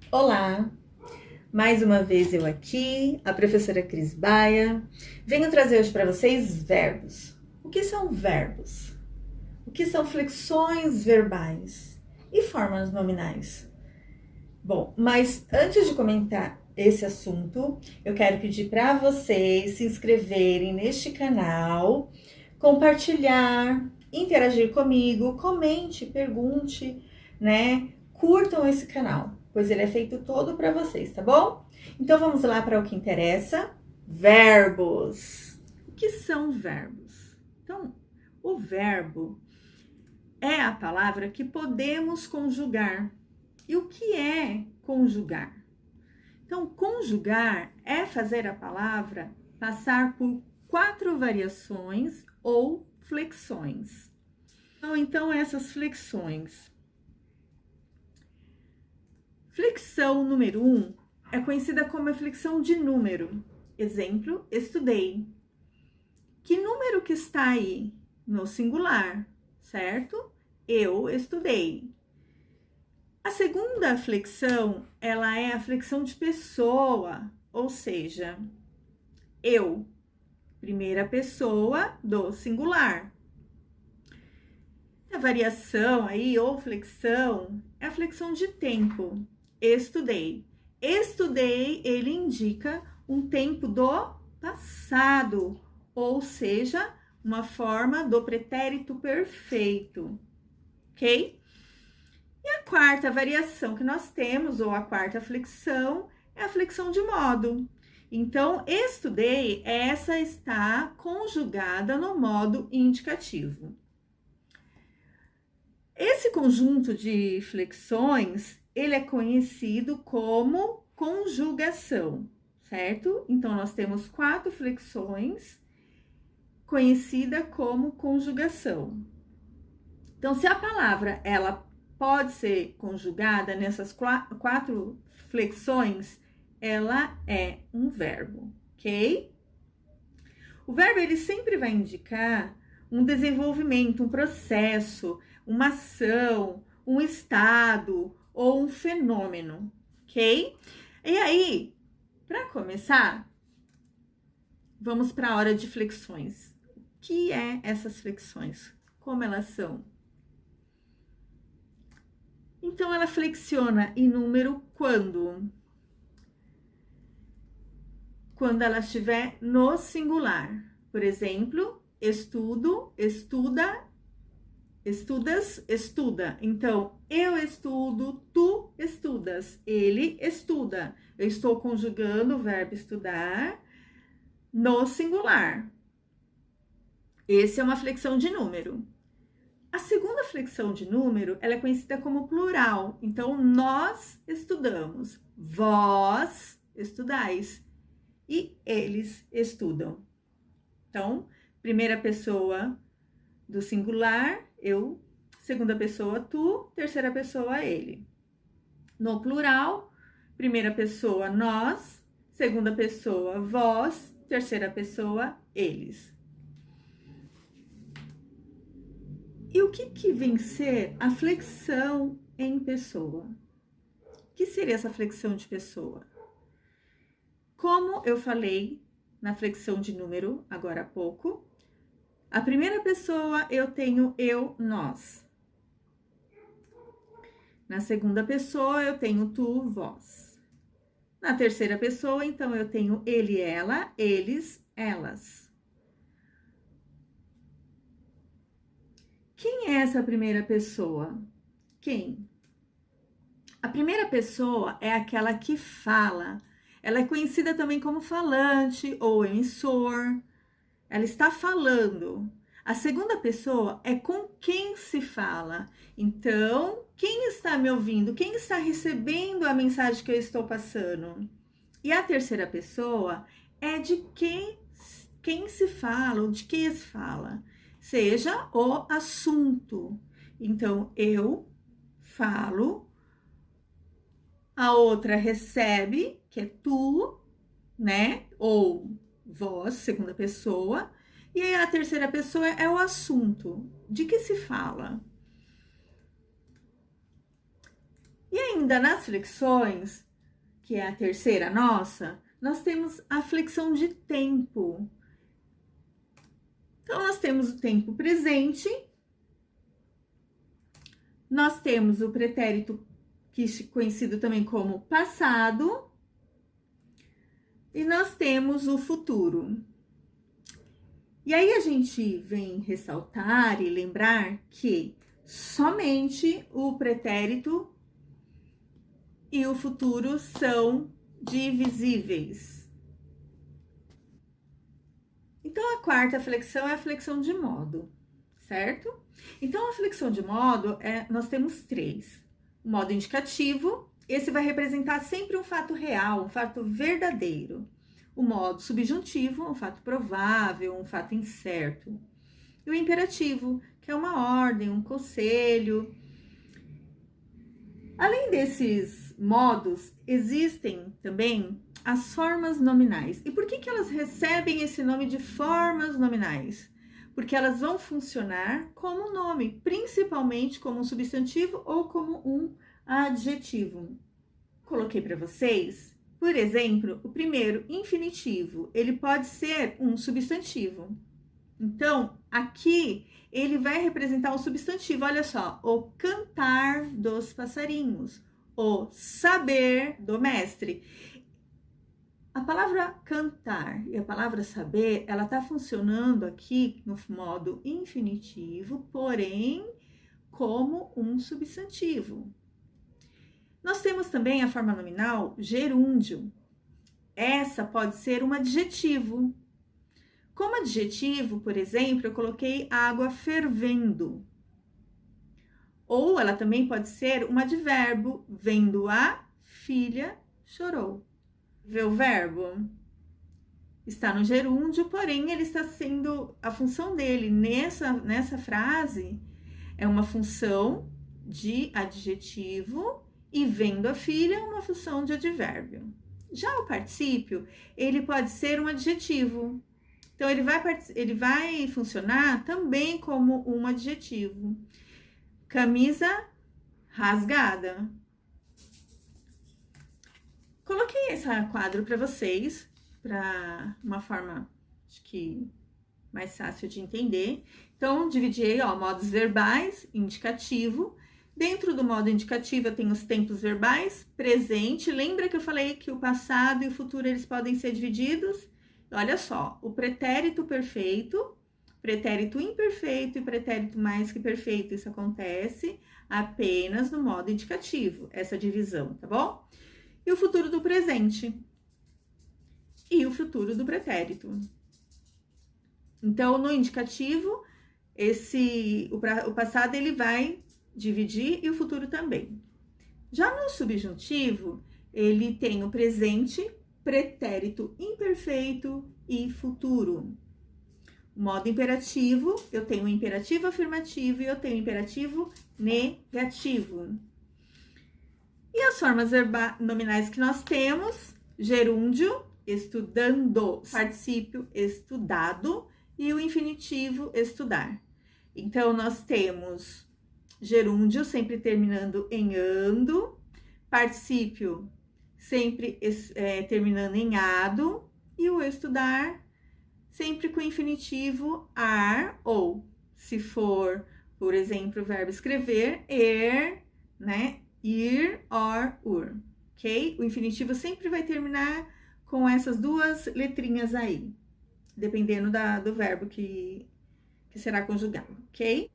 Olá, mais uma vez eu aqui, a professora Cris Baia. Venho trazer hoje para vocês verbos. O que são verbos? O que são flexões verbais e formas nominais? Bom, mas antes de comentar esse assunto, eu quero pedir para vocês se inscreverem neste canal, compartilhar, interagir comigo, comente, pergunte, né? Curtam esse canal, pois ele é feito todo para vocês, tá bom? Então vamos lá para o que interessa. Verbos. O que são verbos? Então, o verbo é a palavra que podemos conjugar. E o que é conjugar? Então, conjugar é fazer a palavra passar por 4 variações ou flexões. Então essas flexões. Flexão número 1 é conhecida como a flexão de número. Exemplo, estudei. Que número que está aí? No singular, certo? Eu estudei. A segunda flexão, ela é a flexão de pessoa, ou seja, eu, primeira pessoa do singular. A variação aí, ou flexão, é a flexão de tempo. Estudei. Estudei, ele indica um tempo do passado, ou seja, uma forma do pretérito perfeito, ok? E a quarta variação que nós temos, ou a quarta flexão, é a flexão de modo. Então, estudei, essa está conjugada no modo indicativo. Esse conjunto de flexões, ele é conhecido como conjugação, certo? Então, nós temos 4 flexões, conhecida como conjugação. Então, se a palavra, ela pode ser conjugada nessas 4 flexões, ela é um verbo, ok? O verbo, ele sempre vai indicar um desenvolvimento, um processo, uma ação, um estado ou um fenômeno, ok? E aí, para começar, vamos para a hora de flexões. O que é essas flexões? Como elas são? Então, ela flexiona em número quando? Quando ela estiver no singular. Por exemplo, estudo, estuda, estudas, estuda. Então, eu estudo, tu estudas, ele estuda. Eu estou conjugando o verbo estudar no singular. Essa é uma flexão de número. A segunda flexão de número, ela é conhecida como plural. Então, nós estudamos, vós estudais e eles estudam. Então, primeira pessoa do singular, eu, segunda pessoa, tu, terceira pessoa, ele. No plural, primeira pessoa, nós, segunda pessoa, vós, terceira pessoa, eles. E o que vem ser a flexão em pessoa? O que seria essa flexão de pessoa? Como eu falei na flexão de número agora há pouco, a primeira pessoa eu tenho eu, nós. Na segunda pessoa eu tenho tu, vós. Na terceira pessoa, então, eu tenho ele, ela, eles, elas. Quem é essa primeira pessoa? Quem? A primeira pessoa é aquela que fala. Ela é conhecida também como falante ou emissor. Ela está falando. A segunda pessoa é com quem se fala. Então, quem está me ouvindo? Quem está recebendo a mensagem que eu estou passando? E a terceira pessoa é de quem se fala ou de que se fala. Seja o assunto. Então, eu falo, a outra recebe, que é tu, né? Ou vós, segunda pessoa. E aí a terceira pessoa é o assunto. De que se fala? E ainda nas flexões, que é a terceira nossa, nós temos a flexão de tempo. Então, nós temos o tempo presente, nós temos o pretérito, que é conhecido também como passado, e nós temos o futuro. E aí a gente vem ressaltar e lembrar que somente o pretérito e o futuro são divisíveis. Então, a quarta flexão é a flexão de modo, certo? Então, a flexão de modo, nós temos três. O modo indicativo, esse vai representar sempre um fato real, um fato verdadeiro. O modo subjuntivo, um fato provável, um fato incerto. E o imperativo, que é uma ordem, um conselho. Além desses modos, existem também as formas nominais. E por que elas recebem esse nome de formas nominais? Porque elas vão funcionar como nome, principalmente como um substantivo ou como um adjetivo. Coloquei para vocês, por exemplo, o primeiro, infinitivo. Ele pode ser um substantivo. Então, aqui ele vai representar um substantivo. Olha só, o cantar dos passarinhos, o saber do mestre. A palavra cantar e a palavra saber, ela está funcionando aqui no modo infinitivo, porém como um substantivo. Nós temos também a forma nominal gerúndio. Essa pode ser um adjetivo. Como adjetivo, por exemplo, eu coloquei água fervendo. Ou ela também pode ser um advérbio, vendo a filha chorou. Vê o verbo? Está no gerúndio, porém ele está sendo, a função dele nessa frase é uma função de adjetivo e vendo a filha uma função de advérbio. Já o particípio, ele pode ser um adjetivo. Então, ele vai funcionar também como um adjetivo. Camisa rasgada. Coloquei esse quadro para vocês, para uma forma, acho que mais fácil de entender. Então, dividi, modos verbais, indicativo. Dentro do modo indicativo, eu tenho os tempos verbais, presente. Lembra que eu falei que o passado e o futuro, eles podem ser divididos? Olha só, o pretérito perfeito, pretérito imperfeito e pretérito mais que perfeito, isso acontece apenas no modo indicativo, essa divisão, tá bom? E o futuro do presente e o futuro do pretérito. Então, no indicativo, o passado ele vai dividir e o futuro também. Já no subjuntivo, ele tem o presente, pretérito imperfeito e futuro. O modo imperativo, eu tenho o imperativo afirmativo e eu tenho o imperativo negativo. E as formas nominais que nós temos, gerúndio, estudando, particípio, estudado, e o infinitivo, estudar. Então, nós temos gerúndio sempre terminando em ando, particípio sempre terminando em ado, e o estudar sempre com infinitivo ar, ou se for, por exemplo, o verbo escrever, né? Ir, or, ur, ok? O infinitivo sempre vai terminar com essas duas letrinhas aí, dependendo do verbo que será conjugado, ok?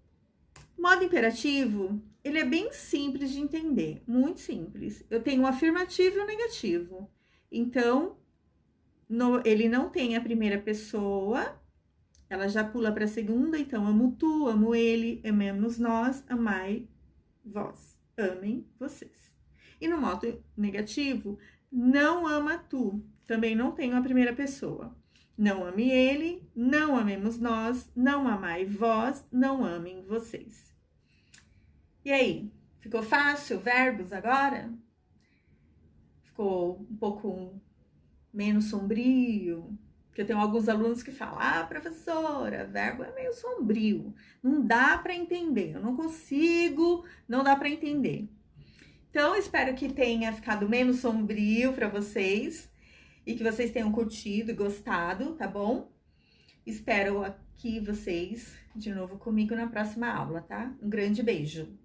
Modo imperativo, ele é bem simples de entender, muito simples. Eu tenho o afirmativo e o negativo. Então, ele não tem a primeira pessoa, ela já pula para a segunda, então amo tu, amo ele, amemos nós, amai vós, amem vocês. E no modo negativo, não ama tu, também não tenho a primeira pessoa. Não ame ele, não amemos nós, não amai vós, não amem vocês. E aí, ficou fácil verbos agora? Ficou um pouco menos sombrio? Porque eu tenho alguns alunos que falam, professora, verbo é meio sombrio, não dá para entender, eu não consigo, não dá para entender. Então, espero que tenha ficado menos sombrio para vocês e que vocês tenham curtido e gostado, tá bom? Espero aqui vocês de novo comigo na próxima aula, tá? Um grande beijo!